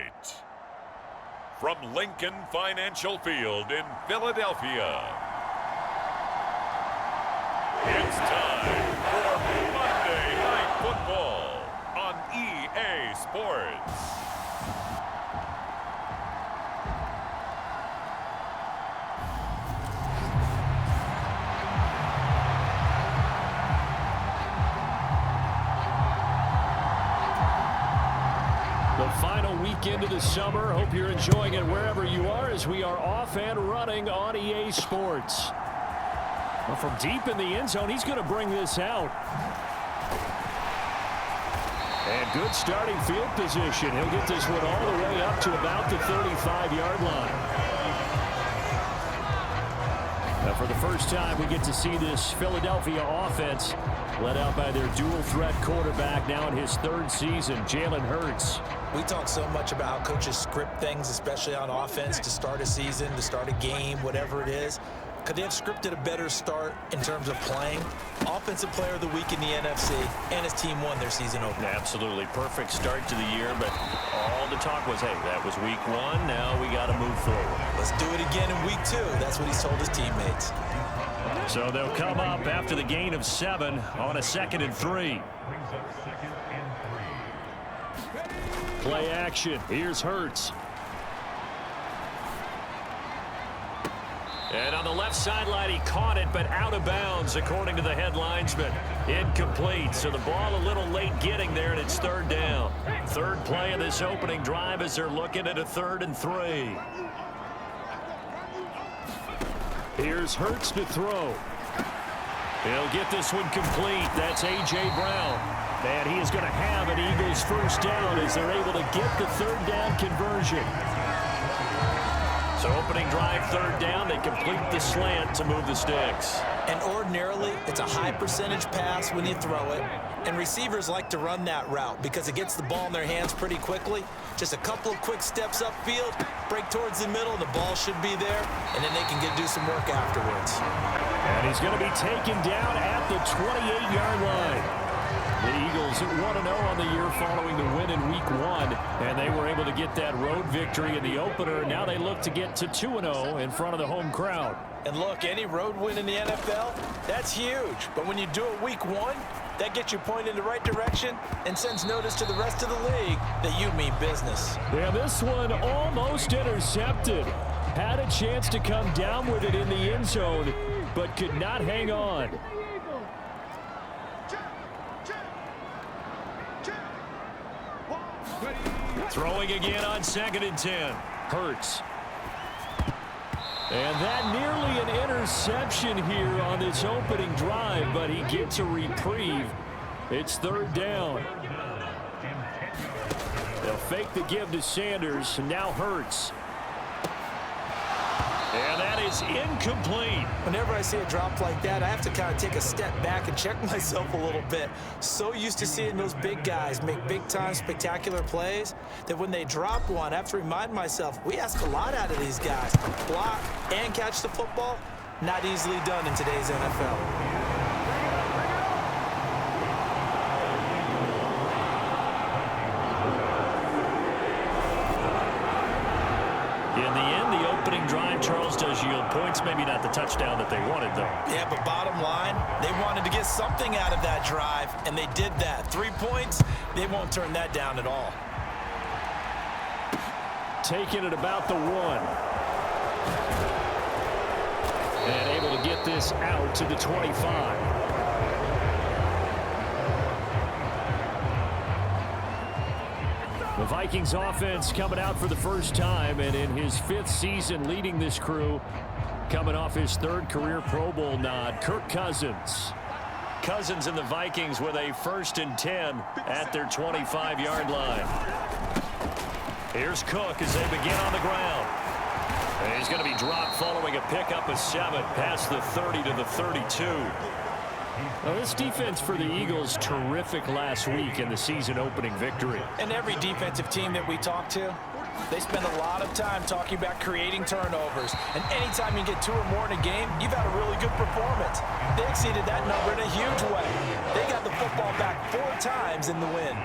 tonight, from Lincoln Financial Field in Philadelphia, it's time for Monday Night Football on EA Sports. The final weekend of the summer. Hope you're enjoying it wherever you are as we are off and running on EA Sports. Well, from deep in the end zone, he's going to bring this out. And good starting field position. He'll get this one all the way up to about the 35-yard line. Now, for the first time, we get to see this Philadelphia offense led out by their dual-threat quarterback now in his third season, Jalen Hurts. We talk so much about how coaches script things, especially on offense, to start a season, to start a game, whatever it is. Could they have scripted a better start in terms of playing? Offensive Player of the Week in the NFC, and his team won their season opener. Absolutely. Perfect start to the year, but all the talk was, hey, that was week one. Now we got to move forward. Let's do it again in week two. That's what he's told his teammates. So they'll come up after the gain of 7 on a 2nd and 3. Play action. Here's Hurts. And on the left sideline, he caught it, but out of bounds, according to the headlines, but incomplete. So the ball a little late getting there, and it's 3rd down. Third play of this opening drive as they're looking at a 3rd and 3. Here's Hurts to throw. He'll get this one complete. That's A.J. Brown. And he is going to have an Eagles first down as they're able to get the 3rd down conversion. So opening drive, 3rd down. They complete the slant to move the sticks. And ordinarily, it's a high percentage pass when you throw it. And receivers like to run that route because it gets the ball in their hands pretty quickly. Just a couple of quick steps upfield, break towards the middle, the ball should be there, and then they can do some work afterwards. And he's going to be taken down at the 28-yard line. The Eagles 1-0 on the year following the win in week 1, and they were able to get that road victory in the opener. Now they look to get to 2-0 in front of the home crowd. And look, any road win in the NFL, that's huge. But when you do it week 1, that gets you pointed in the right direction and sends notice to the rest of the league that you mean business. Yeah, this one almost intercepted. Had a chance to come down with it in the end zone, but could not hang on. Throwing again on 2nd and 10. Hurts. And that nearly an interception here on this opening drive, but he gets a reprieve. It's 3rd down. They'll fake the give to Sanders, and now Hurts. And that is incomplete. Whenever I see a drop like that, I have to kind of take a step back and check myself a little bit. So used to seeing those big guys make big-time spectacular plays that when they drop one, I have to remind myself, we ask a lot out of these guys. Block and catch the football, not easily done in today's NFL. Charles does yield points, maybe not the touchdown that they wanted, though. Yeah, but bottom line, they wanted to get something out of that drive, and they did that. 3 points, they won't turn that down at all. Taking it about the 1. And able to get this out to the 25. The Vikings offense coming out for the first time, and in his 5th season leading this crew, coming off his 3rd career Pro Bowl nod, Kirk Cousins. Cousins and the Vikings with a 1st and 10 at their 25-yard line. Here's Cook as they begin on the ground. And he's going to be dropped following a pickup of 7 past the 30 to the 32. Well, this defense for the Eagles, terrific last week in the season-opening victory. And every defensive team that we talk to, they spend a lot of time talking about creating turnovers. And anytime you get 2 or more in a game, you've had a really good performance. They exceeded that number in a huge way. They got the football back 4 times in the win.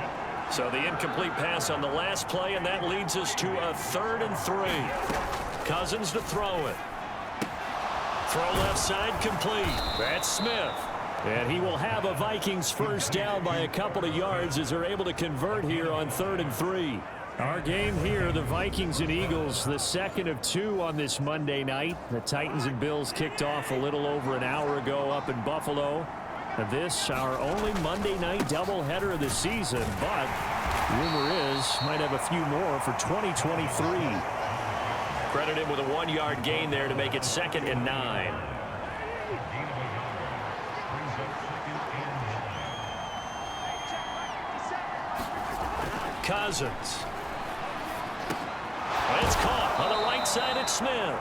So the incomplete pass on the last play, and that leads us to a 3rd and 3. Cousins to throw it. Throw left side complete. That's Smith. And he will have a Vikings first down by a couple of yards as they're able to convert here on 3rd and 3. Our game here, the Vikings and Eagles, the second of 2 on this Monday night. The Titans and Bills kicked off a little over an hour ago up in Buffalo. This, our only Monday night doubleheader of the season, but rumor is might have a few more for 2023. Credit him with a 1-yard gain there to make it 2nd and 9. Cousins. It's caught on the right side at Smith.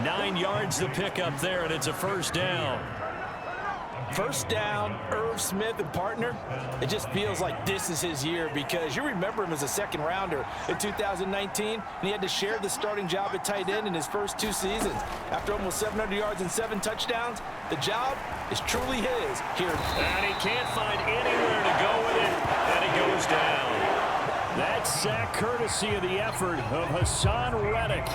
9 yards to pick up there, and it's a first down. First down, Irv Smith and partner. It just feels like this is his year because you remember him as a 2nd rounder in 2019, and he had to share the starting job at tight end in his first 2 seasons. After almost 700 yards and 7 touchdowns, the job is truly his here. And he can't find anywhere to go with it, and he goes down. That sack courtesy of the effort of Hassan Reddick.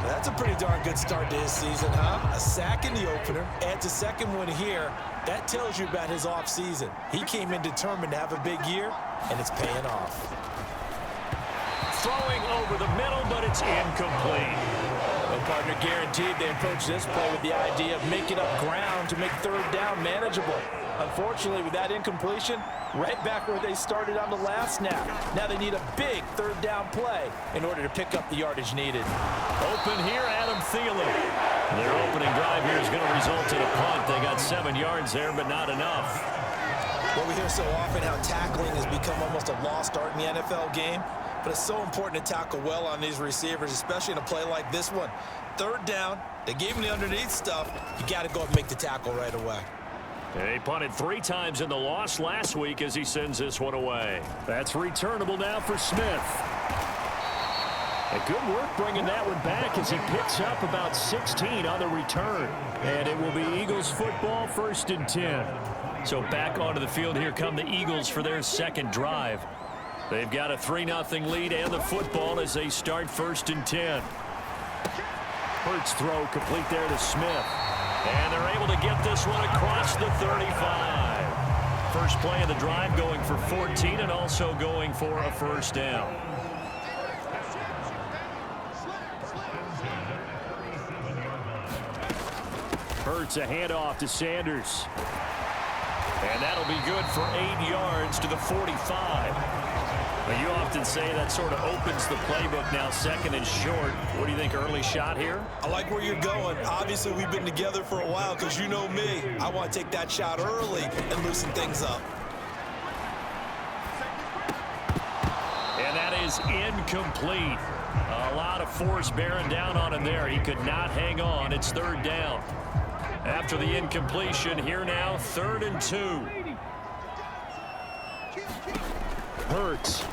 That's a pretty darn good start to his season, huh? A sack in the opener, adds a 2nd one here. That tells you about his offseason. He came in determined to have a big year, and it's paying off. Throwing over the middle, but it's incomplete. The partner guaranteed they approach this play with the idea of making up ground to make 3rd down manageable. Unfortunately, with that incompletion, right back where they started on the last snap. Now they need a big 3rd down play in order to pick up the yardage needed. Open here, Adam Thielen. Their opening drive here is going to result in a punt. They got 7 yards there, but not enough. Well, we hear so often how tackling has become almost a lost art in the NFL game, but it's so important to tackle well on these receivers, especially in a play like this one. 3rd down, they gave him the underneath stuff. You got to go and make the tackle right away. He punted 3 times in the loss last week as he sends this one away. That's returnable now for Smith. A good work bringing that one back as he picks up about 16 on the return. And it will be Eagles football, 1st and 10. So back onto the field here come the Eagles for their 2nd drive. They've got a 3-0 lead and the football as they start 1st and 10. Hurts throw complete there to Smith. And they're able to get this one across the 35. First play of the drive going for 14 and also going for a first down. Hurts a handoff to Sanders. And that'll be good for 8 yards to the 45. Well, you often say that sort of opens the playbook now, 2nd and short. What do you think, early shot here? I like where you're going. Obviously, we've been together for a while because you know me. I want to take that shot early and loosen things up. And that is incomplete. A lot of force bearing down on him there. He could not hang on. It's 3rd down. After the incompletion, here now, 3rd and 2. Hurts.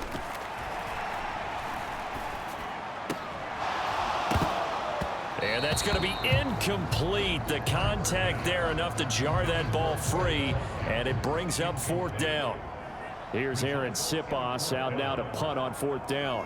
And that's going to be incomplete. The contact there enough to jar that ball free, and it brings up 4th down. Here's Aaron Sipos out now to punt on 4th down.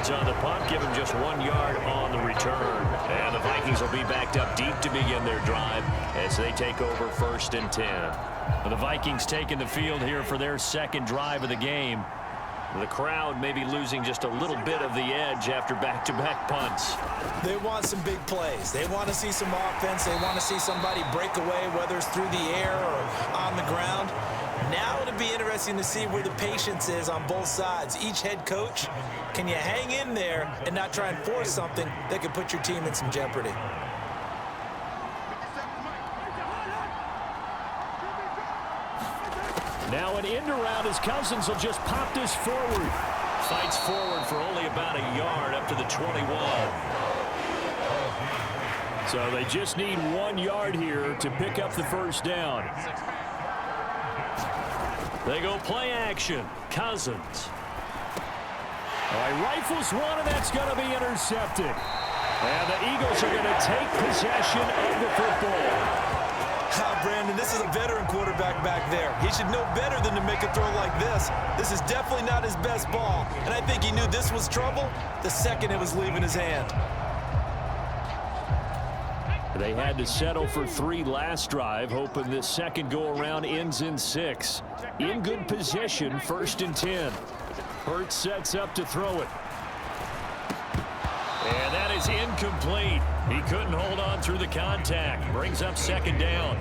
On the punt, give him just 1 yard on the return. And the Vikings will be backed up deep to begin their drive as they take over 1st and 10. The Vikings taking the field here for their 2nd drive of the game. The crowd may be losing just a little bit of the edge after back-to-back punts. They want some big plays. They want to see some offense. They want to see somebody break away, whether it's through the air or on the ground. Now it'll be interesting to see where the patience is on both sides. Each head coach, can you hang in there and not try and force something that could put your team in some jeopardy? Now an end around as Cousins will just pop this forward. Fights forward for only about a yard up to the 21. So they just need 1 yard here to pick up the first down. They go play action. Cousins. All right, rifles one, and that's going to be intercepted. And the Eagles are going to take possession of the football. Brandon, this is a veteran quarterback back there. He should know better than to make a throw like this. This is definitely not his best ball, and I think he knew this was trouble the second it was leaving his hand. They had to settle for 3 last drive, hoping this second go-around ends in 6. In good position, 1st and 10. Hurts sets up to throw it. And that is incomplete. He couldn't hold on through the contact. Brings up 2nd down.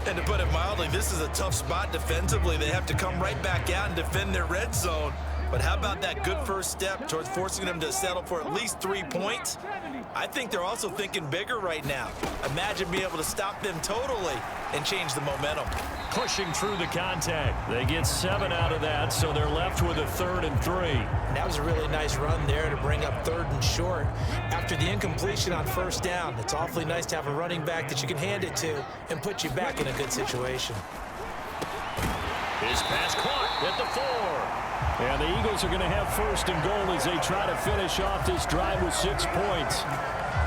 And to put it mildly, this is a tough spot defensively. They have to come right back out and defend their red zone. But how about that good first step towards forcing them to settle for at least 3 points? I think they're also thinking bigger right now. Imagine being able to stop them totally and change the momentum. Pushing through the contact. They get 7 out of that, so they're left with a 3rd and 3. And that was a really nice run there to bring up 3rd and short. After the incompletion on 1st down, it's awfully nice to have a running back that you can hand it to and put you back in a good situation. His pass caught at the 4. And the Eagles are going to have 1st and goal as they try to finish off this drive with 6 points.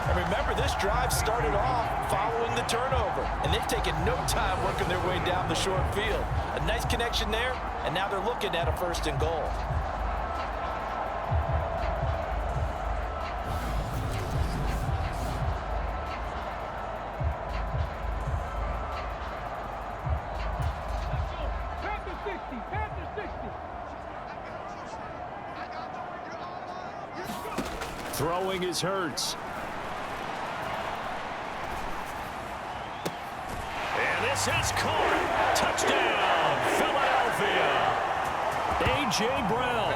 And remember, this drive started off following the turnover, and they've taken no time working their way down the short field. A nice connection there, and now they're looking at a 1st and goal. Throwing is Hurts. And this is caught. Touchdown, Philadelphia. A.J. Brown,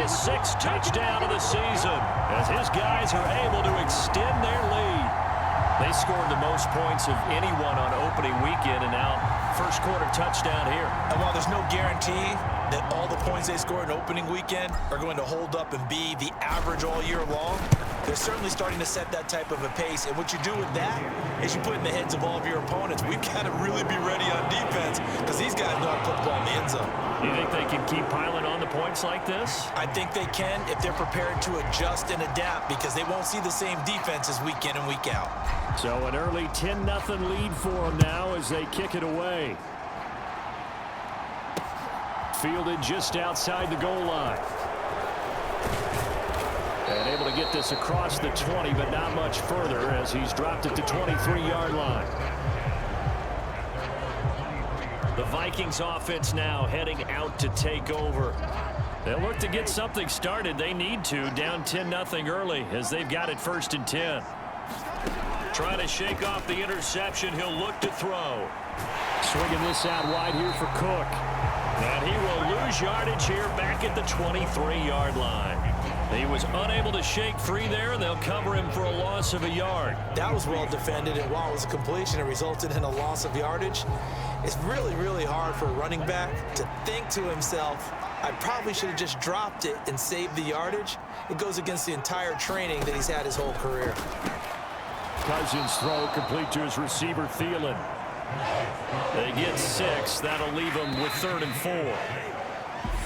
his 6th touchdown of the season, as his guys are able to extend their lead. They scored the most points of anyone on opening weekend, and now first quarter touchdown here. And while there's no guarantee that all the points they score in opening weekend are going to hold up and be the average all year long, they're certainly starting to set that type of a pace. And what you do with that is you put in the heads of all of your opponents, we've got to really be ready on defense because these guys know how to put the ball in the end zone. You think they can keep piling on the points like this? I think they can if they're prepared to adjust and adapt, because they won't see the same defenses week in and week out. So an early 10-0 lead for them now as they kick it away. Fielded just outside the goal line. And able to get this across the 20, but not much further as he's dropped it to 23-yard line. The Vikings offense now heading out to take over. They'll look to get something started. They need to, down 10-0 early as they've got it 1st and 10. Trying to shake off the interception. He'll look to throw. Swinging this out wide here for Cook. And he will lose yardage here back at the 23-yard line. He was unable to shake free there, and they'll cover him for a loss of a yard. That was well defended, and while it was a completion, it resulted in a loss of yardage. It's really, really hard for a running back to think to himself, I probably should have just dropped it and saved the yardage. It goes against the entire training that he's had his whole career. Cousins throw complete to his receiver, Thielen. They get 6. That'll leave them with 3rd and 4.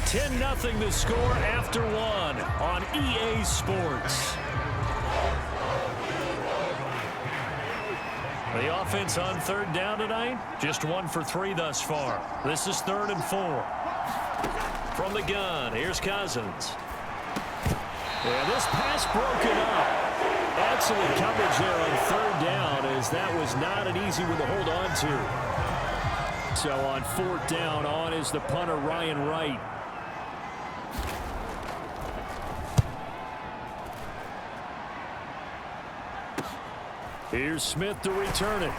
10-0 the score after 1 on EA Sports. The offense on 3rd down tonight, just 1 for 3 thus far. This is 3rd and 4. From the gun, here's Cousins. And this pass broken up. Excellent coverage there on 3rd down, as that was not an easy one to hold on to. So on 4th down, on is the punter, Ryan Wright. Here's Smith to return it.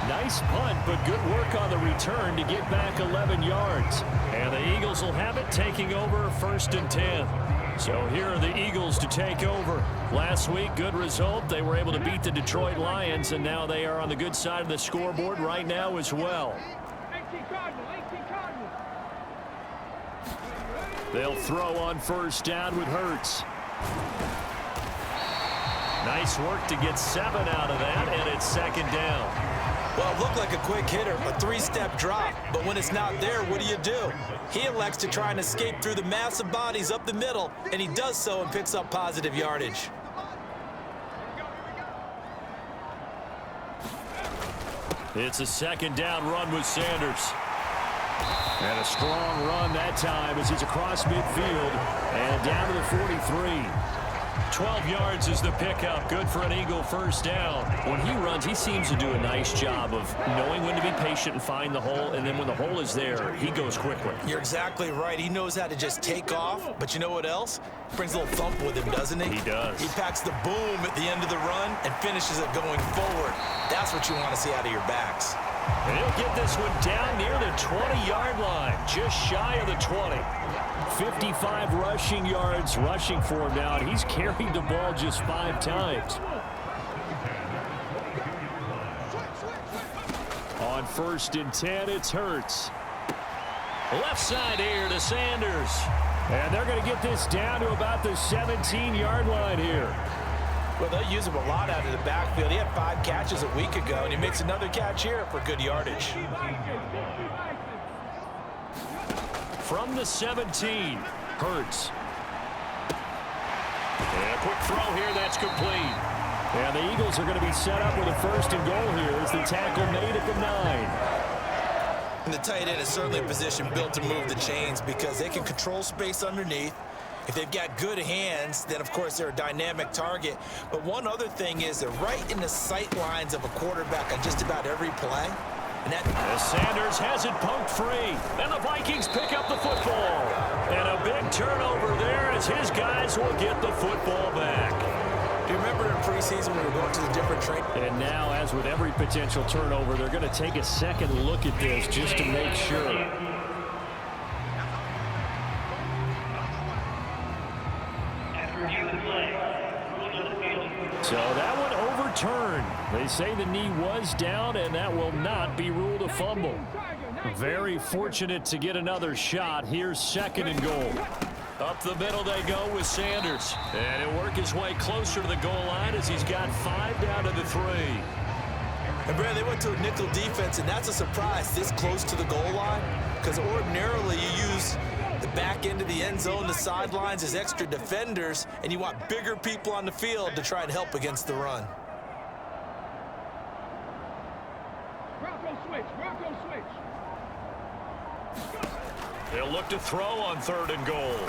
Nice punt, but good work on the return to get back 11 yards. And the Eagles will have it, taking over 1st and 10. So here are the Eagles to take over. Last week, good result. They were able to beat the Detroit Lions, and now they are on the good side of the scoreboard right now as well. They'll throw on 1st down with Hurts. Nice work to get 7 out of that, and it's 2nd down. Well, it looked like a quick hitter, a three-step drop. But when it's not there, what do? He elects to try and escape through the massive bodies up the middle, and he does so and picks up positive yardage. It's a second down run with Sanders. And a strong run that time as he's across midfield and down to the 43. 12 yards is the pickup. Good for an Eagle first down. When he runs, he seems to do a nice job of knowing when to be patient and find the hole, and then when the hole is there, he goes quickly. You're exactly right. He knows how to just take off, but you know what else? Brings a little thump with him, doesn't he? He does. He packs the boom at the end of the run and finishes it going forward. That's what you want to see out of your backs. And he'll get this one down near the 20-yard line, just shy of the 20. 55 rushing yards rushing for him now, and he's carried the ball just 5 times. On 1st and 10, it's Hurts. Left side here to Sanders. And they're going to get this down to about the 17-yard line here. Well, they'll use him a lot out of the backfield. He had 5 catches a week ago, and he makes another catch here for good yardage. From the 17, Hurts. And a quick throw here, that's complete. And the Eagles are going to be set up with a 1st and goal here as the tackle made at the 9. And the tight end is certainly a position built to move the chains because they can control space underneath. If they've got good hands, then of course they're a dynamic target. But one other thing is they're right in the sight lines of a quarterback on just about every play. And as Sanders has it poked free, and the Vikings pick up the football. And a big turnover there as his guys will get the football back. Do you remember in preseason when we were going to the different training? And now, as with every potential turnover, they're going to take a second look at this just to make sure. So that one overturned. They say the knee was down, and that will not be ruled a fumble. Very fortunate to get another shot. Here's 2nd and goal. Up the middle they go with Sanders. And he'll work his way closer to the goal line as he's got 5 down to the 3. And Brad, they went to a nickel defense, and that's a surprise this close to the goal line because ordinarily you use the back end of the end zone, the sidelines as extra defenders, and you want bigger people on the field to try and help against the run. Bronco switch. They'll look to throw on 3rd and goal.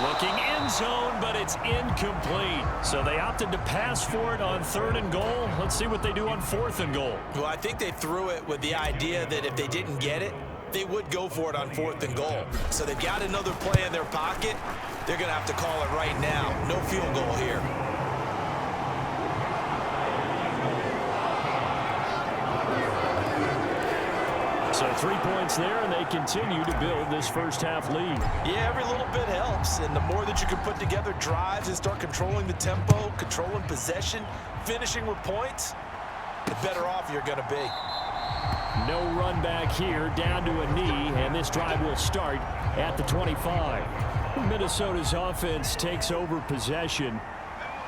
Looking end zone, but it's incomplete. So they opted to pass for it on 3rd and goal. Let's see what they do on 4th and goal. Well, I think they threw it with the idea that if they didn't get it, they would go for it on 4th and goal. So they've got another play in their pocket. They're going to have to call it right now. No field goal here. So 3 points there, and they continue to build this first half lead. Yeah, every little bit helps. And the more that you can put together drives and start controlling the tempo, controlling possession, finishing with points, the better off you're going to be. No run back here, down to a knee, and this drive will start at the 25. Minnesota's offense takes over possession.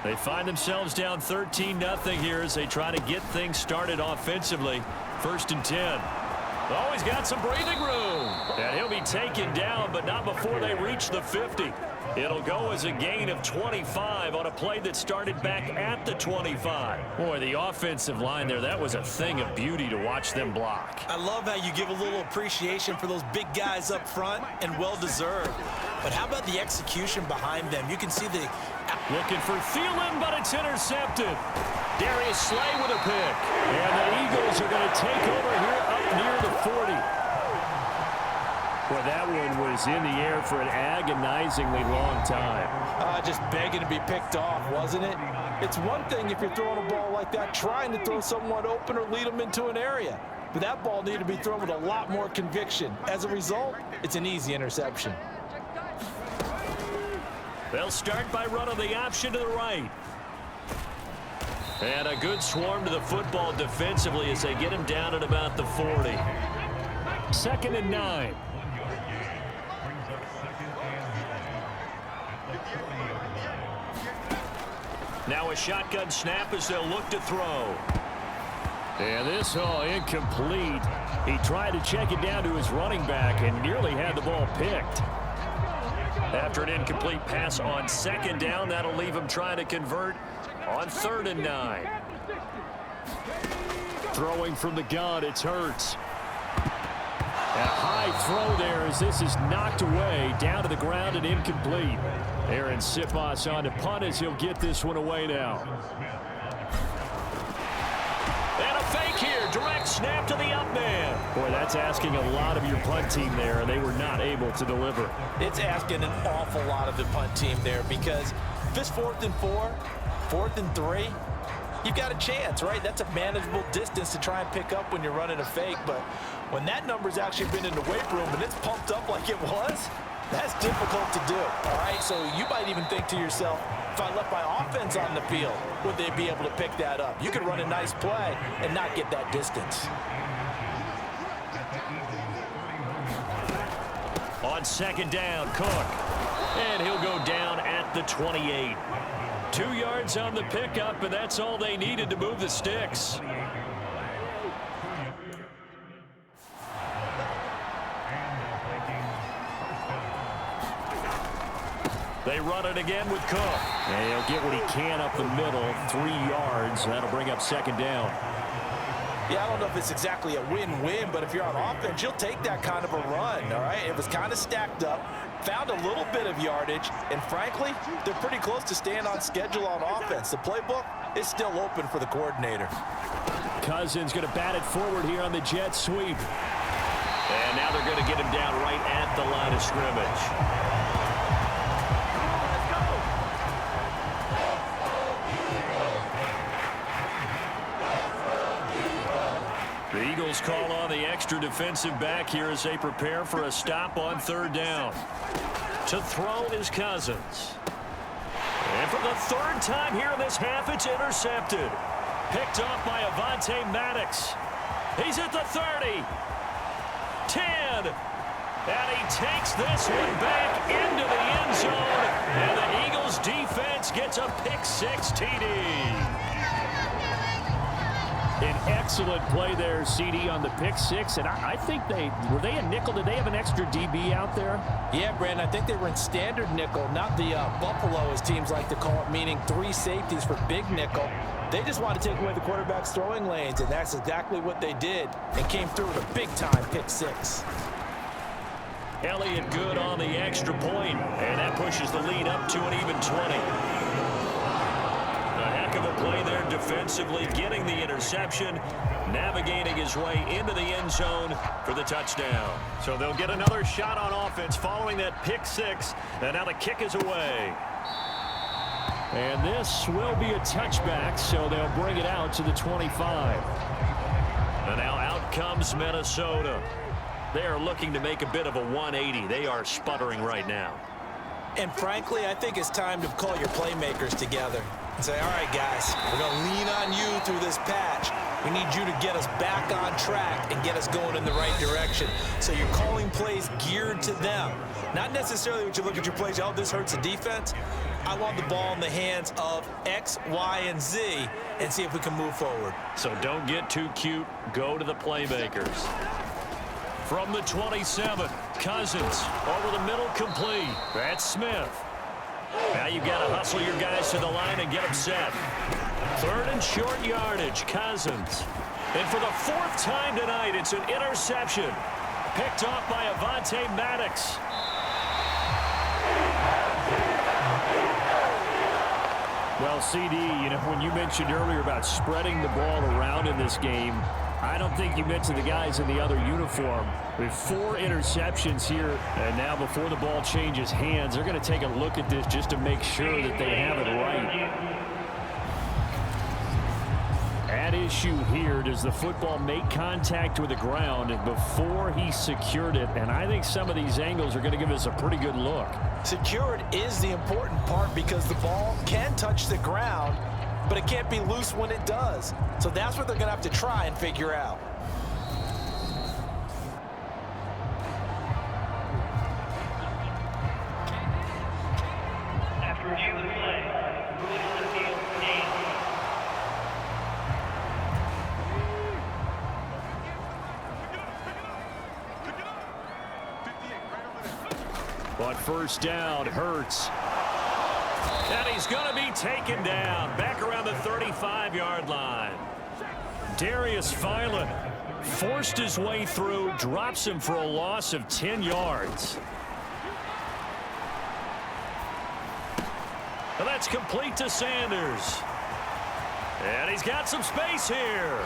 They find themselves down 13-0 here as they try to get things started offensively. 1st and 10. Oh, he's got some breathing room. And he'll be taken down, but not before they reach the 50. It'll go as a gain of 25 on a play that started back at the 25. Boy, the offensive line there, that was a thing of beauty to watch them block. I love how you give a little appreciation for those big guys up front, and well-deserved. But how about the execution behind them? You can see the... Looking for Thielen, but it's intercepted. Darius Slay with a pick. And the Eagles are going to take over here up near the 40. Well, that one was in the air for an agonizingly long time. Just begging to be picked off, wasn't it? It's one thing if you're throwing a ball like that, trying to throw someone open or lead them into an area. But that ball needed to be thrown with a lot more conviction. As a result, it's an easy interception. They'll start by running the option to the right. And a good swarm to the football defensively as they get him down at about the 40. 2nd and 9. Now a shotgun snap as they'll look to throw. And this, incomplete. He tried to check it down to his running back and nearly had the ball picked. After an incomplete pass on second down, that'll leave him trying to convert on 3rd and 9. Throwing from the gun, it's Hurts. A high throw there as this is knocked away, down to the ground and incomplete. Aaron Siposs on to punt as he'll get this one away now. And a fake here, direct snap to the up man. Boy, that's asking a lot of your punt team there, and they were not able to deliver. It's asking an awful lot of the punt team there because if it's 4th and 4, 4th and 3, you've got a chance, right? That's a manageable distance to try and pick up when you're running a fake. But when that number's actually been in the weight room and it's pumped up like it was, that's difficult to do, all right? So you might even think to yourself, if I left my offense on the field, would they be able to pick that up? You could run a nice play and not get that distance. On 2nd down, Cook. And he'll go down at the 28. 2 yards on the pickup, and that's all they needed to move the sticks. They run it again with Cook. And he'll get what he can up the middle, 3 yards. That'll bring up 2nd down. Yeah, I don't know if it's exactly a win-win, but if you're on offense, you'll take that kind of a run, all right? It was kind of stacked up, found a little bit of yardage, and frankly, they're pretty close to staying on schedule on offense. The playbook is still open for the coordinator. Cousins going to bat it forward here on the jet sweep. And now they're going to get him down right at the line of scrimmage. The Eagles call on the extra defensive back here as they prepare for a stop on 3rd down. To throw is Cousins. And for the 3rd time here in this half, it's intercepted. Picked off by Avonte Maddox. He's at the 30. 10. And he takes this one back into the end zone. And the Eagles defense gets a pick-6 TD. An excellent play there, CD, on the pick-6, and I think were they a nickel? Did they have an extra DB out there? Yeah, Brandon, I think they were in standard nickel, not the Buffalo, as teams like to call it, meaning 3 safeties for big nickel. They just wanted to take away the quarterback's throwing lanes, and that's exactly what they did, and came through with a big-time pick-6. Elliott good on the extra point, and that pushes the lead up to an even 20. Of a play there defensively, getting the interception, navigating his way into the end zone for the touchdown. So they'll get another shot on offense following that pick-6, and now the kick is away. And this will be a touchback, so they'll bring it out to the 25. And now out comes Minnesota. They are looking to make a bit of a 180. They are sputtering right now. And frankly, I think it's time to call your playmakers together and say, all right, guys, we're going to lean on you through this patch. We need you to get us back on track and get us going in the right direction. So you're calling plays geared to them. Not necessarily when you look at your plays, oh, this hurts the defense. I want the ball in the hands of X, Y, and Z and see if we can move forward. So don't get too cute. Go to the playmakers. From the 27, Cousins over the middle, complete. That's Smith. Now you've got to hustle your guys to the line and get them set. 3rd and short yardage, Cousins. And for the 4th time tonight, it's an interception. Picked off by Avonte Maddox. Well, CD, when you mentioned earlier about spreading the ball around in this game, I don't think you mentioned the guys in the other uniform. With 4 interceptions here, and now before the ball changes hands, they're going to take a look at this just to make sure that they have it right. At issue here, does the football make contact with the ground before he secured it? And I think some of these angles are going to give us a pretty good look. Secured is the important part because the ball can touch the ground, but it can't be loose when it does. So that's what they're going to have to try and figure out. After review of the play, moving to the field, game. On first down, Hurts. And he's going to be taken down back around the 35-yard line. Darius Philon forced his way through, drops him for a loss of 10 yards. And that's complete to Sanders. And he's got some space here.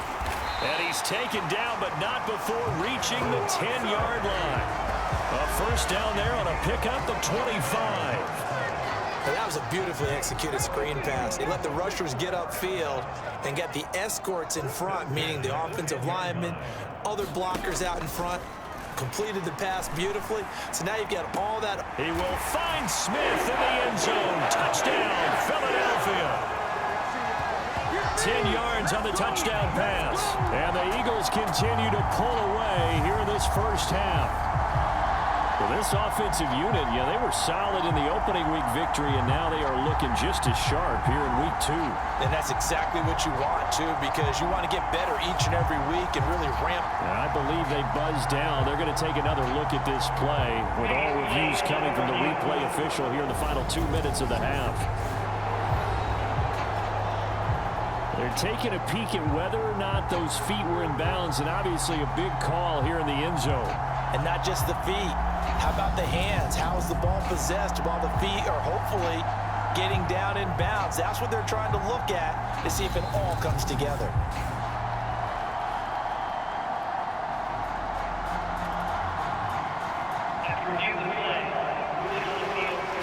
And he's taken down, but not before reaching the 10-yard line. A first down there on a pickup of 25. Well, that was a beautifully executed screen pass. They let the rushers get upfield and get the escorts in front, meaning the offensive linemen, other blockers out in front. Completed the pass beautifully. So now you've got all that. He will find Smith in the end zone. Touchdown, Philadelphia. 10 yards on the touchdown pass. And the Eagles continue to pull away here in this first half. Well, this offensive unit, they were solid in the opening week victory, and now they are looking just as sharp here in week 2. And that's exactly what you want, too, because you want to get better each and every week and really ramp. And I believe they buzzed down. They're going to take another look at this play with all reviews coming from the replay official here in the final 2 minutes of the half. They're taking a peek at whether or not those feet were in bounds, and obviously a big call here in the end zone. And not just the feet. How about the hands? How is the ball possessed while the feet are hopefully getting down in bounds? That's what they're trying to look at to see if it all comes together.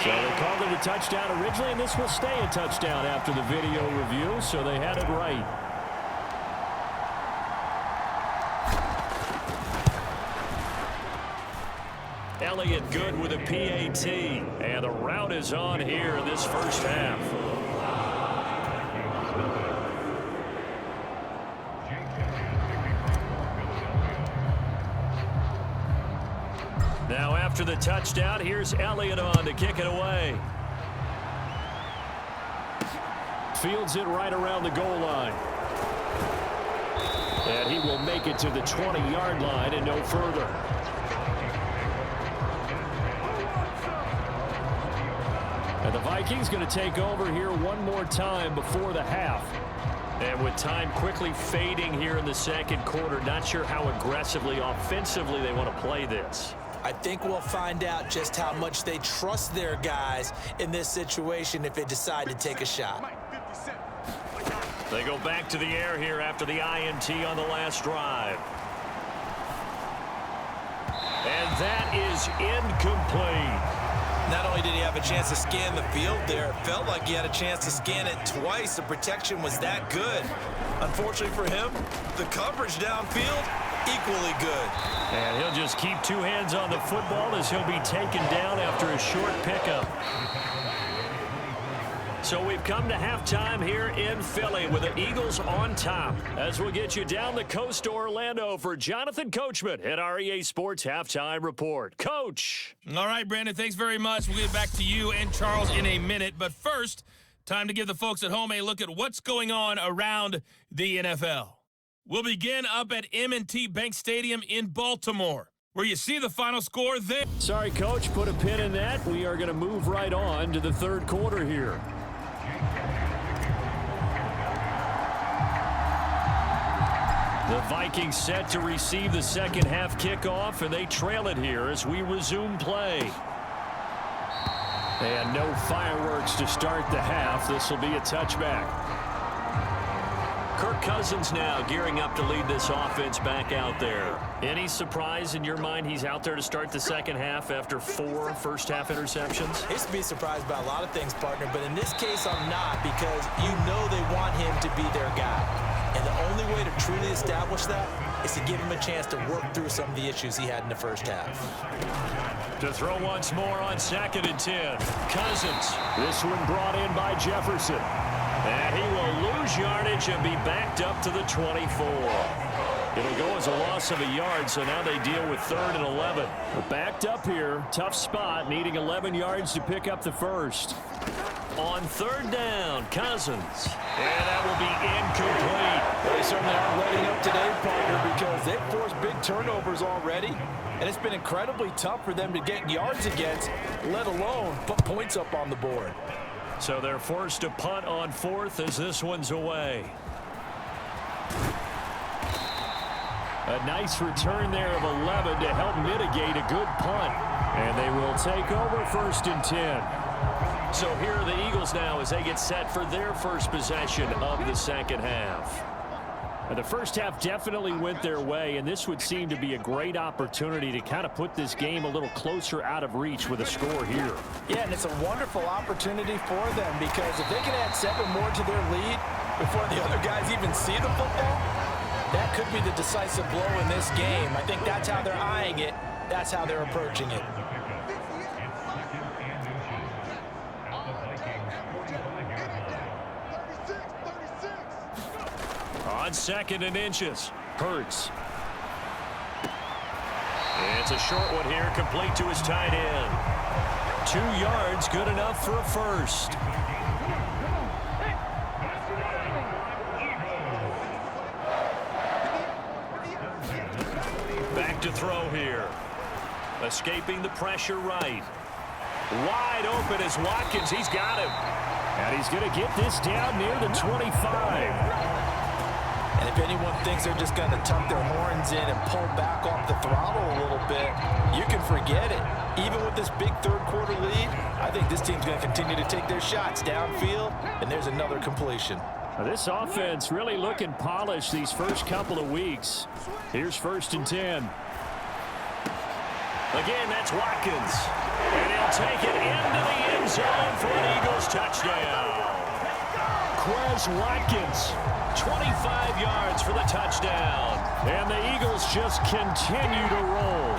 So they called it a touchdown originally, and this will stay a touchdown after the video review, so they had it right. Elliott good with a PAT, and the route is on here in this first half. Now after the touchdown, here's Elliott on to kick it away. Fields it right around the goal line. And he will make it to the 20-yard line and no further. And the Vikings going to take over here one more time before the half. And with time quickly fading here in the second quarter, not sure how aggressively, offensively they want to play this. I think we'll find out just how much they trust their guys in this situation if they decide to take a shot. They go back to the air here after the INT on the last drive. And that is incomplete. Not only did he have a chance to scan the field there, it felt like he had a chance to scan it twice. The protection was that good. Unfortunately for him, the coverage downfield, equally good. And he'll just keep two hands on the football as he'll be taken down after a short pickup. So we've come to halftime here in Philly with the Eagles on top. As we'll get you down the coast to Orlando for Jonathan Coachman at our EA Sports Halftime Report. Coach. All right, Brandon, thanks very much. We'll get back to you and Charles in a minute. But first, time to give the folks at home a look at what's going on around the NFL. We'll begin up at M&T Bank Stadium in Baltimore, where you see the final score there. Sorry, Coach, put a pin in that. We are going to move right on to the third quarter here. The Vikings set to receive the second half kickoff, and they trail it here as we resume play. And no fireworks to start the half. This will be a touchback. Kirk Cousins now gearing up to lead this offense back out there. Any surprise in your mind he's out there to start the second half after 4 first-half interceptions? I used to be surprised by a lot of things, partner, but in this case I'm not, because you know they want him to be their guy. And the only way to truly establish that is to give him a chance to work through some of the issues he had in the first half. To throw once more on 2nd and 10. Cousins. This one brought in by Jefferson. And he will lose yardage and be backed up to the 24. It'll go as a loss of a yard, so now they deal with 3rd and 11. Backed up here. Tough spot, needing 11 yards to pick up the first. on third down. Cousins. And that will be incomplete. They certainly aren't letting up today, partner, because they've forced big turnovers already. And it's been incredibly tough for them to get yards against, let alone put points up on the board. So they're forced to punt on fourth as this one's away. A nice return there of 11 to help mitigate a good punt. And they will take over 1st and 10. So here are the Eagles now as they get set for their first possession of the second half. The first half definitely went their way, and this would seem to be a great opportunity to kind of put this game a little closer out of reach with a score here. Yeah, and it's a wonderful opportunity for them because if they can add 7 more to their lead before the other guys even see the football, that could be the decisive blow in this game. I think that's how they're eyeing it. That's how they're approaching it. On 2nd and inches, Hurts. It's a short one here, complete to his tight end. 2 yards, good enough for a first. Back to throw here. Escaping the pressure right. Wide open is Watkins. He's got him. And he's going to get this down near the 25. And if anyone thinks they're just going to tuck their horns in and pull back off the throttle a little bit, you can forget it. Even with this big third-quarter lead, I think this team's going to continue to take their shots downfield, and there's another completion. This offense really looking polished these first couple of weeks. Here's 1st and 10. Again, that's Watkins. And he'll take it into the end zone for an Eagles touchdown. Quez Watkins, 25 yards for the touchdown. And the Eagles just continue to roll.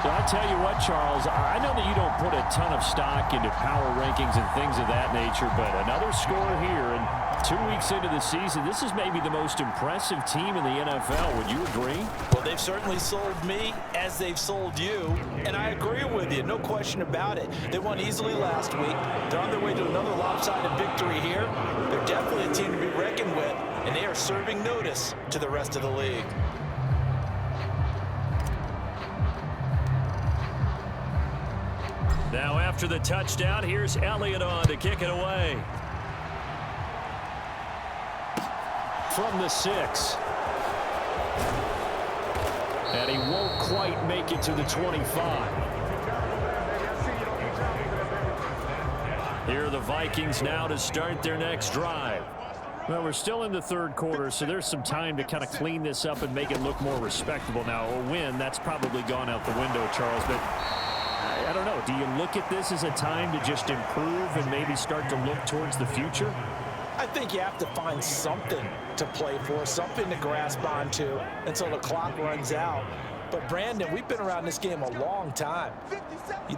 So I tell you what, Charles, I know that you don't put a ton of stock into power rankings and things of that nature, but another score here, and 2 weeks into the season, this is maybe the most impressive team in the NFL. Would you agree? Well, they've certainly sold me as they've sold you, and I agree with you, no question about it. They won easily last week. They're on their way to another lopsided victory here. They're definitely a team to be reckoned with, and they are serving notice to the rest of the league. Now after the touchdown, here's Elliott on to kick it away. From the 6. And he won't quite make it to the 25. Here are the Vikings now to start their next drive. Well, we're still in the third quarter, so there's some time to kind of clean this up and make it look more respectable. Now, a win, that's probably gone out the window, Charles, but I don't know. Do you look at this as a time to just improve and maybe start to look towards the future? I think you have to find something to play for, something to grasp onto until the clock runs out. But, Brandon, we've been around this game a long time.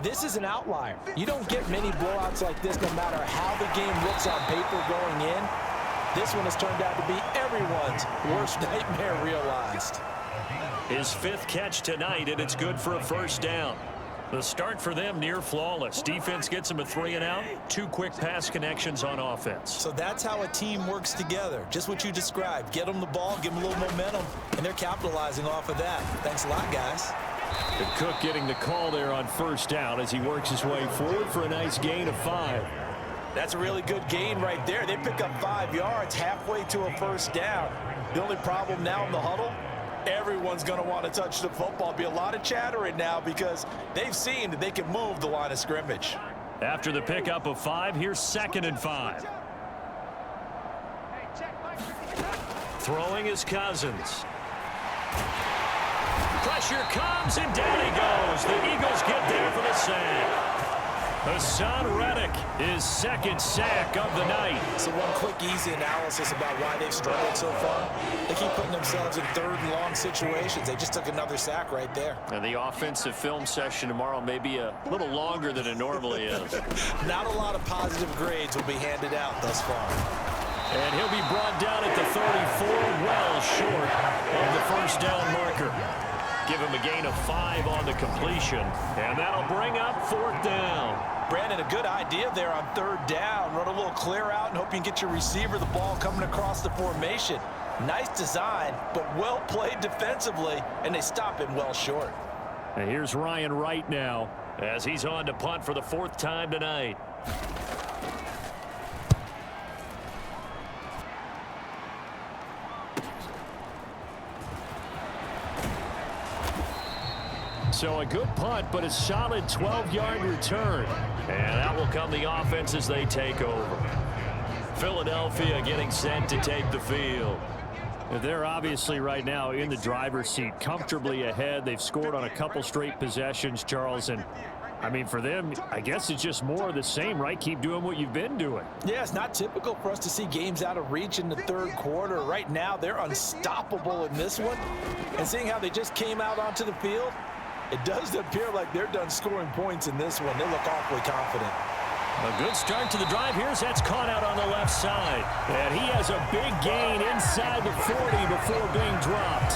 This is an outlier. You don't get many blowouts like this no matter how the game looks on paper going in. This one has turned out to be everyone's worst nightmare realized. His 5th catch tonight, and it's good for a first down. The start for them near flawless. Defense gets them a 3 and out. 2 quick pass connections on offense. So that's how a team works together. Just what you described. Get them the ball, give them a little momentum, and they're capitalizing off of that. Thanks a lot, guys. And Cook getting the call there on first down as he works his way forward for a nice gain of 5. That's a really good gain right there. They pick up 5 yards halfway to a first down. The only problem now in the huddle, everyone's going to want to touch the football. Be a lot of chattering now because they've seen that they can move the line of scrimmage. After the pickup of 5, here's 2nd and 5. Throwing is Cousins. Pressure comes and down he goes. The Eagles get there for the sack. Hassan Reddick, his 2nd sack of the night. So one quick, easy analysis about why they've struggled so far. They keep putting themselves in 3rd and long situations. They just took another sack right there. And the offensive film session tomorrow may be a little longer than it normally is. Not a lot of positive grades will be handed out thus far. And he'll be brought down at the 34, well short of the first down marker. give him a gain of 5 on the completion. And that'll bring up 4th down. Brandon, a good idea there on 3rd down. Run a little clear out and hope you can get your receiver the ball coming across the formation. Nice design, but well played defensively, and they stop him well short. And here's Ryan Wright now as he's on to punt for the 4th time tonight. So a good punt, but a solid 12-yard return. And out will come the offense as they take over. Philadelphia getting set to take the field. They're obviously right now in the driver's seat, comfortably ahead. They've scored on a couple straight possessions, Charles. And, I mean, for them, I guess it's just more of the same, right? Keep doing what you've been doing. Yeah, it's not typical for us to see games out of reach in the 3rd quarter. Right now, they're unstoppable in this one. And seeing how they just came out onto the field, it does appear like they're done scoring points in this one. They look awfully confident. A good start to the drive. Here's that's caught out on the left side. And he has a big gain inside the 40 before being dropped.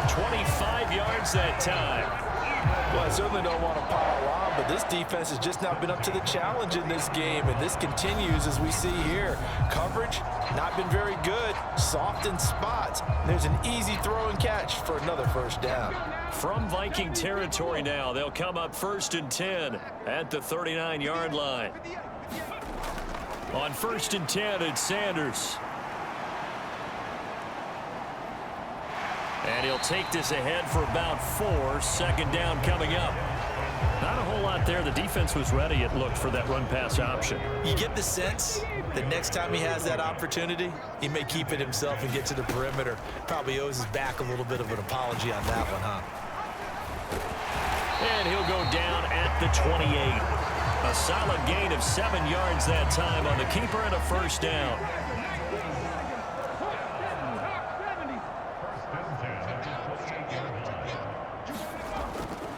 25 yards that time. Well, I certainly don't want to pile on, but this defense has just not been up to the challenge in this game, and this continues as we see here. Coverage, not been very good. Soft in spots. There's an easy throw and catch for another 1st down. From Viking territory now, they'll come up 1st and 10 at the 39-yard line. On 1st and 10, it's Sanders. And he'll take this ahead for about 4. 2nd down coming up. Not a whole lot there. The defense was ready, it looked, for that run-pass option. You get the sense that next time he has that opportunity, he may keep it himself and get to the perimeter. Probably owes his back a little bit of an apology on that one, huh? And he'll go down at the 28. A solid gain of 7 yards that time on the keeper and a 1st down.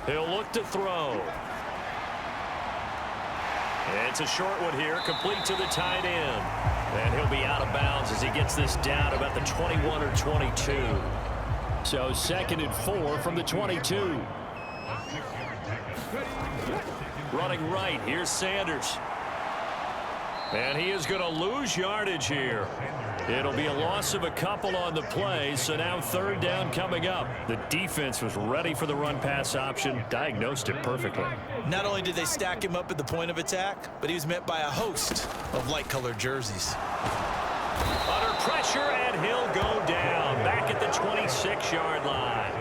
He'll look to throw. It's a short one here, complete to the tight end. And he'll be out of bounds as he gets this down about the 21 or 22. So 2nd and 4 from the 22. Running right, here's Sanders. And he is going to lose yardage here. It'll be a loss of a couple on the play, so now 3rd down coming up. The defense was ready for the run-pass option, diagnosed it perfectly. Not only did they stack him up at the point of attack, but he was met by a host of light-colored jerseys. Under pressure, and he'll go down, back at the 26-yard line.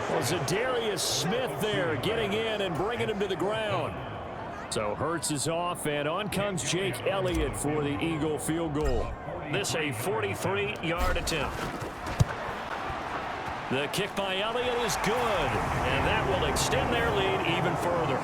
Well, Zadarius Smith there getting in and bringing him to the ground. So Hurts is off, and on comes Jake Elliott for the Eagle field goal. This a 43-yard attempt. The kick by Elliott is good, and that will extend their lead even further.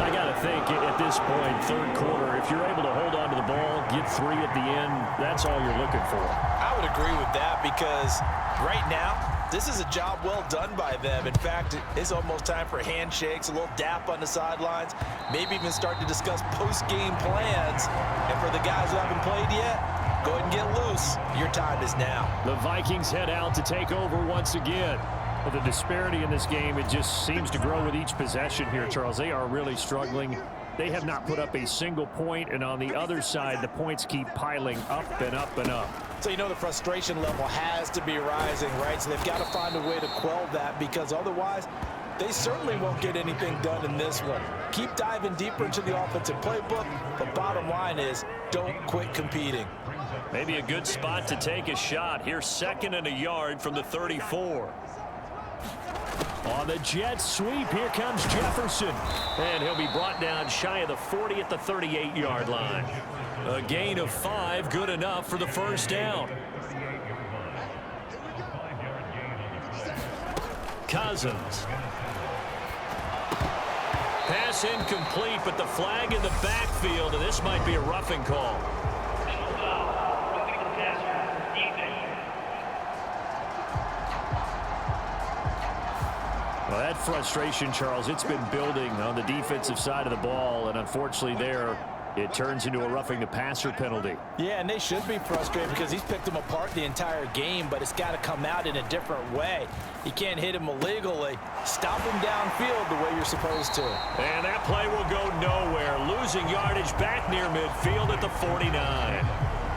I got to think at this point, 3rd quarter, if you're able to hold on to the ball, get 3 at the end, that's all you're looking for. I would agree with that because right now, this is a job well done by them. In fact, it's almost time for handshakes, a little dap on the sidelines, maybe even start to discuss post-game plans. And for the guys who haven't played yet, go ahead and get loose. Your time is now. The Vikings head out to take over once again. Well, the disparity in this game, it just seems to grow with each possession here, Charles. They are really struggling. They have not put up a single point, and on the other side, the points keep piling up and up and up. So you know the frustration level has to be rising, right? So they've got to find a way to quell that because otherwise they certainly won't get anything done in this one. Keep diving deeper into the offensive playbook, but bottom line is don't quit competing. Maybe a good spot to take a shot. Here's 2nd and a yard from the 34. On the jet sweep, here comes Jefferson. And he'll be brought down shy of the 40 at the 38-yard line. A gain of 5, good enough for the 1st down. Cousins. Pass incomplete, but the flag in the backfield, and this might be a roughing call. Well, that frustration, Charles, it's been building on the defensive side of the ball, and unfortunately there, it turns into a roughing the passer penalty. Yeah, and they should be frustrated because he's picked them apart the entire game, but it's got to come out in a different way. You can't hit him illegally. Stop him downfield the way you're supposed to. And that play will go nowhere. Losing yardage back near midfield at the 49.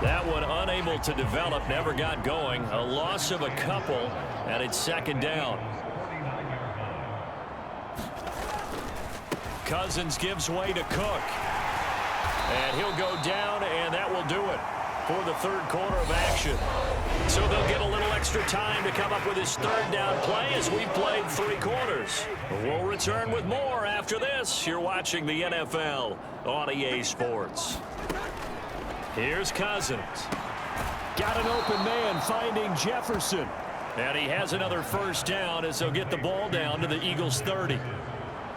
That one unable to develop, never got going. A loss of a couple, and it's second down. Cousins gives way to Cook. And he'll go down, and that will do it for the third quarter of action. So they'll get a little extra time to come up with his third down play as we played 3 quarters. We'll return with more after this. You're watching the NFL on EA Sports. Here's Cousins. Got an open man finding Jefferson. And he has another first down as they'll get the ball down to the Eagles' 30.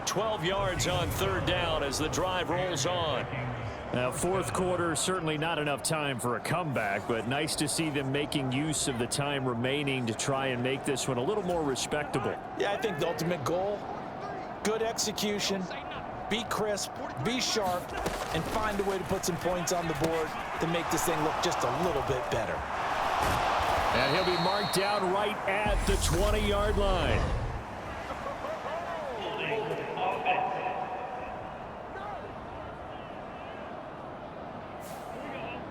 12 yards on third down as the drive rolls on. Now, fourth quarter, certainly not enough time for a comeback, but nice to see them making use of the time remaining to try and make this one a little more respectable. Yeah, I think the ultimate goal, good execution, be crisp, be sharp, and find a way to put some points on the board to make this thing look just a little bit better. And he'll be marked down right at the 20-yard line.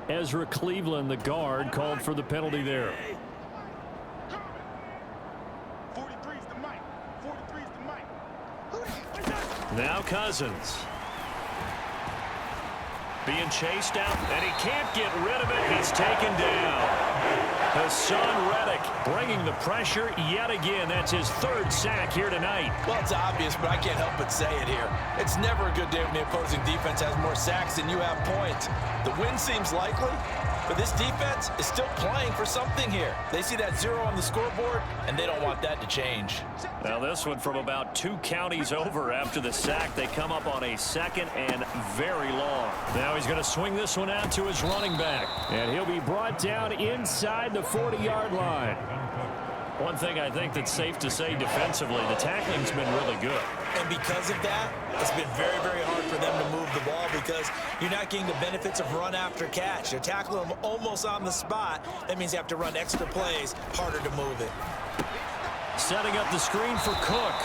Ezra Cleveland, the guard, called for the penalty there. 43's the mic. 43's the mic. Now Cousins. Being chased out, and he can't get rid of it. He's taken down. Hassan Reddick bringing the pressure yet again. That's his third sack here tonight. Well, it's obvious, but I can't help but say it here. It's never a good day when the opposing defense has more sacks than you have points. The win seems likely, but this defense is still playing for something here. They see that 0 on the scoreboard, and they don't want that to change. Now this one from about 2 counties over after the sack. They come up on a second and very long. Now he's going to swing this one out to his running back. And he'll be brought down inside the 40-yard line. One thing I think that's safe to say defensively, the tackling's been really good. And because of that, it's been very, very hard for them to move the ball because you're not getting the benefits of run after catch. You're tackling them almost on the spot. That means you have to run extra plays, harder to move it. Setting up the screen for Cook.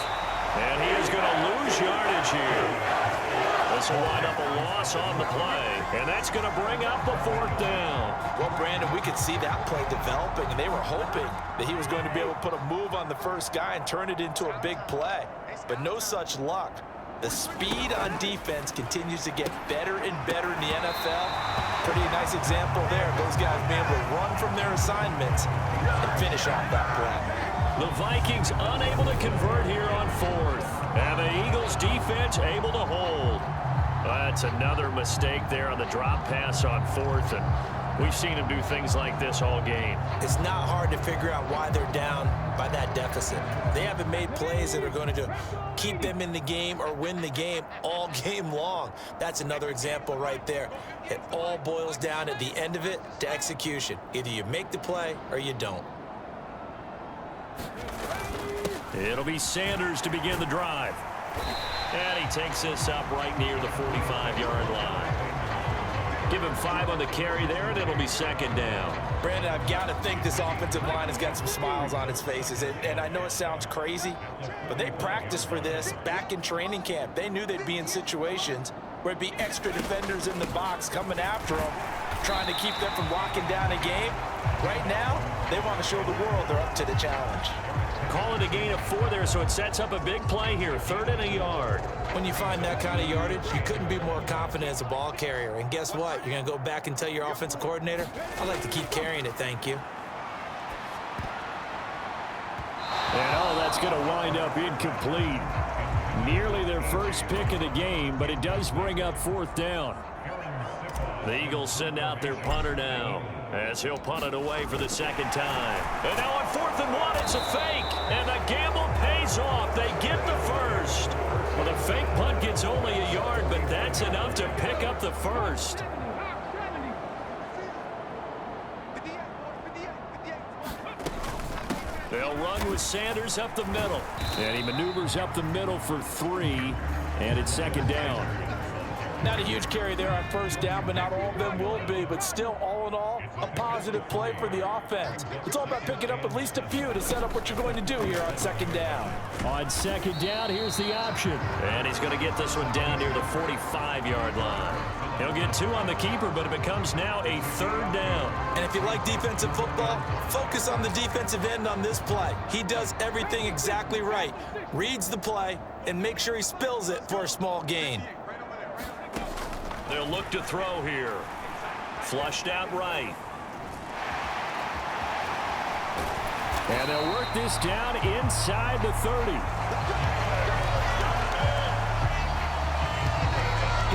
And he is going to lose yardage here. This will wind up a loss on the play. And that's going to bring up a 4th down. Well, Brandon, we could see that play developing, and they were hoping that he was going to be able to put a move on the first guy and turn it into a big play. But no such luck. The speed on defense continues to get better and better in the NFL. Pretty nice example there. Those guys being able to run from their assignments and finish off that play. The Vikings unable to convert here on 4th. And the Eagles defense able to hold. That's another mistake there on the drop pass on 4th. And we've seen him do things like this all game. It's not hard to figure out why they're down by that deficit. They haven't made plays that are going to keep them in the game or win the game all game long. That's another example right there. It all boils down at the end of it to execution. Either you make the play or you don't. It'll be Sanders to begin the drive. And he takes this up right near the 45-yard line. Give him 5 on the carry there, and it'll be second down. Brandon, I've got to think this offensive line has got some smiles on its faces. And I know it sounds crazy, but they practiced for this back in training camp. They knew they'd be in situations where it'd be extra defenders in the box coming after them, trying to keep them from locking down a game. Right now, they want to show the world they're up to the challenge. Call it a gain of 4 there, so it sets up a big play here. 3rd and a yard. When you find that kind of yardage, you couldn't be more confident as a ball carrier. And guess what? You're going to go back and tell your offensive coordinator, I'd like to keep carrying it, thank you. And that's going to wind up incomplete. Nearly their first pick of the game, but it does bring up 4th down. The Eagles send out their punter now as he'll punt it away for the second time. And now on 4th and 1, it's a fake. And the gamble pays off. They get the first. Well, the fake punt gets only a yard, but that's enough to pick up the first. They'll run with Sanders up the middle. And he maneuvers up the middle for 3. And it's second down. Not a huge carry there on first down, but not all of them will be. But still, all in all, a positive play for the offense. It's all about picking up at least a few to set up what you're going to do here on second down. On second down, here's the option. And he's going to get this one down near the 45-yard line. He'll get 2 on the keeper, but it becomes now a third down. And if you like defensive football, focus on the defensive end on this play. He does everything exactly right. Reads the play and make sure he spills it for a small gain. They'll look to throw here. Flushed out right. And they'll work this down inside the 30.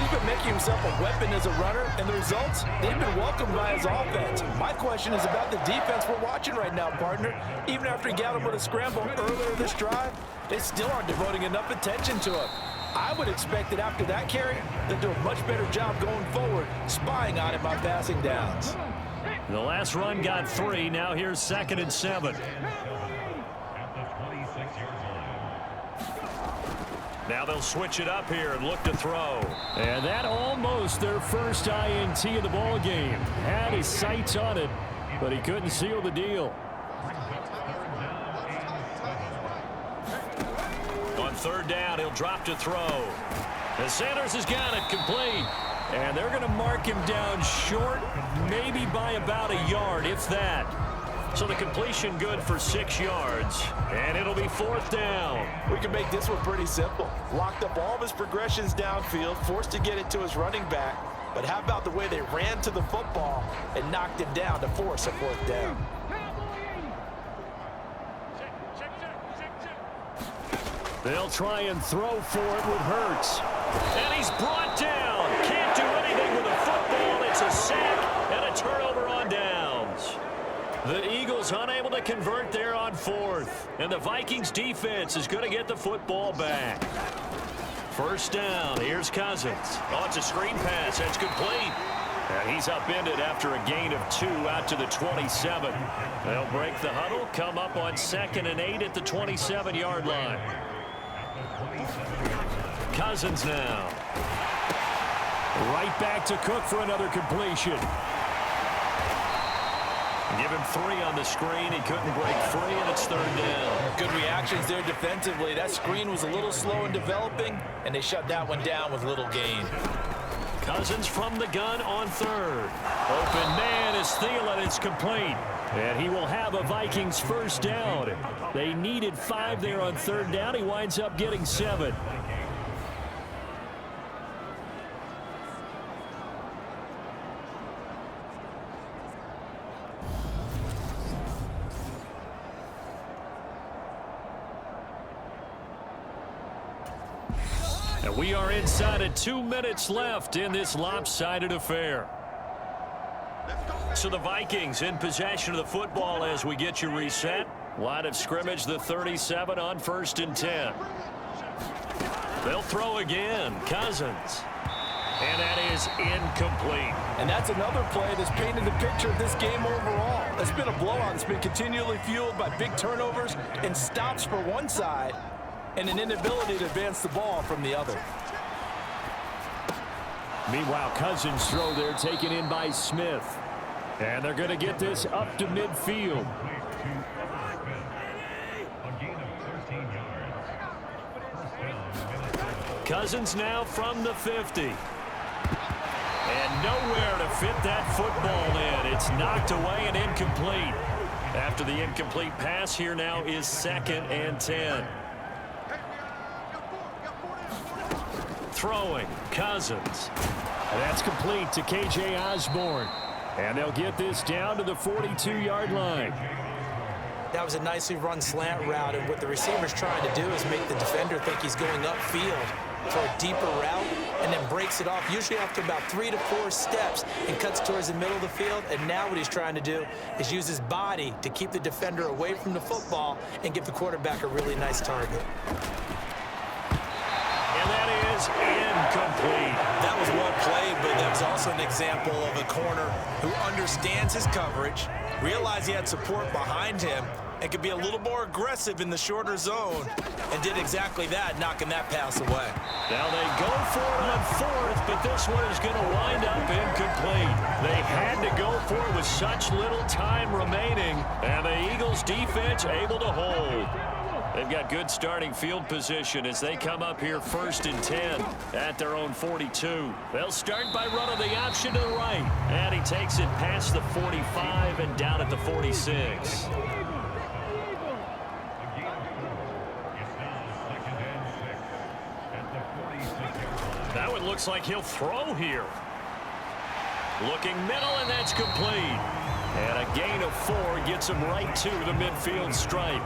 He's been making himself a weapon as a runner, and the results, they've been welcomed by his offense. My question is about the defense we're watching right now, partner. Even after he got him with a scramble earlier this drive, they still aren't devoting enough attention to him. I would expect that after that carry, they'll do a much better job going forward, spying on him on passing downs. The last run got 3. Now here's 2nd and 7. Now they'll switch it up here and look to throw. And that almost their first INT of the ball game. Had his sights on it, but he couldn't seal the deal. On third down, he'll drop to throw. And Sanders has got it complete. And they're going to mark him down short, maybe by about a yard, if that. So the completion good for 6 yards. And it'll be 4th down. We can make this one pretty simple. Locked up all of his progressions downfield, forced to get it to his running back. But how about the way they ran to the football and knocked him down to force a 4th down? They'll try and throw for it with Hurts. And he's brought down. Can't do anything with a football. It's a sack and a turnover on downs. The Eagles unable to convert there on 4th. And the Vikings defense is going to get the football back. First down. Here's Cousins. Oh, it's a screen pass. That's complete. And he's upended after a gain of 2 out to the 27. They'll break the huddle, come up on 2nd and 8 at the 27-yard line. Cousins now. Right back to Cook for another completion. Give him 3 on the screen. He couldn't break free, and it's 3rd down. Good reactions there defensively. That screen was a little slow in developing, and they shut that one down with little gain. Cousins from the gun on 3rd. Open man is Thielen. It's complete. And he will have a Vikings first down. They needed 5 there on 3rd down. He winds up getting 7. And we are inside of 2 minutes left in this lopsided affair. So the Vikings in possession of the football as we get you reset. Line of scrimmage, the 37 on 1st and 10. They'll throw again. Cousins. And that is incomplete. And that's another play that's painted the picture of this game overall. It's been a blowout. It's been continually fueled by big turnovers and stops for one side and an inability to advance the ball from the other. Meanwhile, Cousins' throw there taken in by Smith. And they're going to get this up to midfield. Cousins now from the 50. And nowhere to fit that football in. It's knocked away and incomplete. After the incomplete pass, here now is 2nd and 10. Throwing, Cousins. And that's complete to K.J. Osborne. And they'll get this down to the 42-yard line. That was a nicely run slant route, and what the receiver's trying to do is make the defender think he's going upfield for a deeper route and then breaks it off, usually after about 3 to 4 steps, and cuts towards the middle of the field. And now what he's trying to do is use his body to keep the defender away from the football and give the quarterback a really nice target. And that is incomplete. That was well played, but that was also an example of a corner who understands his coverage, realized he had support behind him, and could be a little more aggressive in the shorter zone, and did exactly that, knocking that pass away. Now they go for it on fourth, but this one is going to wind up incomplete. They had to go for it with such little time remaining, and the Eagles defense able to hold. They've got good starting field position as they come up here 1st and 10 at their own 42. They'll start by running the option to the right. And he takes it past the 45 and down at the 46. That one looks like he'll throw here. Looking middle, and that's complete. And a gain of 4 gets him right to the midfield stripe.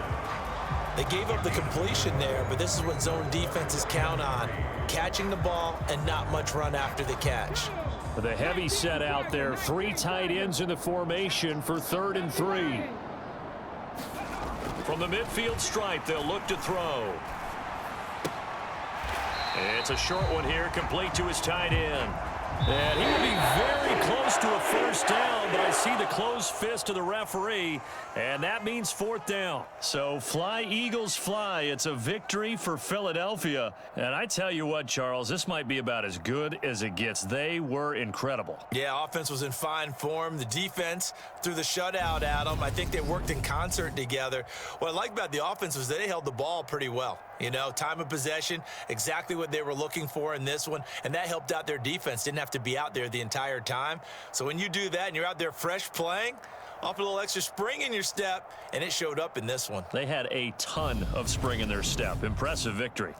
They gave up the completion there, but this is what zone defenses count on. Catching the ball and not much run after the catch. The heavy set out there. 3 tight ends in the formation for 3rd and 3. From the midfield stripe, they'll look to throw. It's a short one here, complete to his tight end. And he will be very close to a first down, but I see the closed fist of the referee, and that means 4th down. So fly, Eagles, fly. It's a victory for Philadelphia. And I tell you what, Charles, this might be about as good as it gets. They were incredible. Yeah, offense was in fine form. The defense threw the shutout at them. I think they worked in concert together. What I like about the offense was they held the ball pretty well. You know, time of possession, exactly what they were looking for in this one, and that helped out their defense. Didn't have to be out there the entire time. So when you do that and you're out there fresh playing, off a little extra spring in your step, and it showed up in this one. They had a ton of spring in their step. Impressive victory.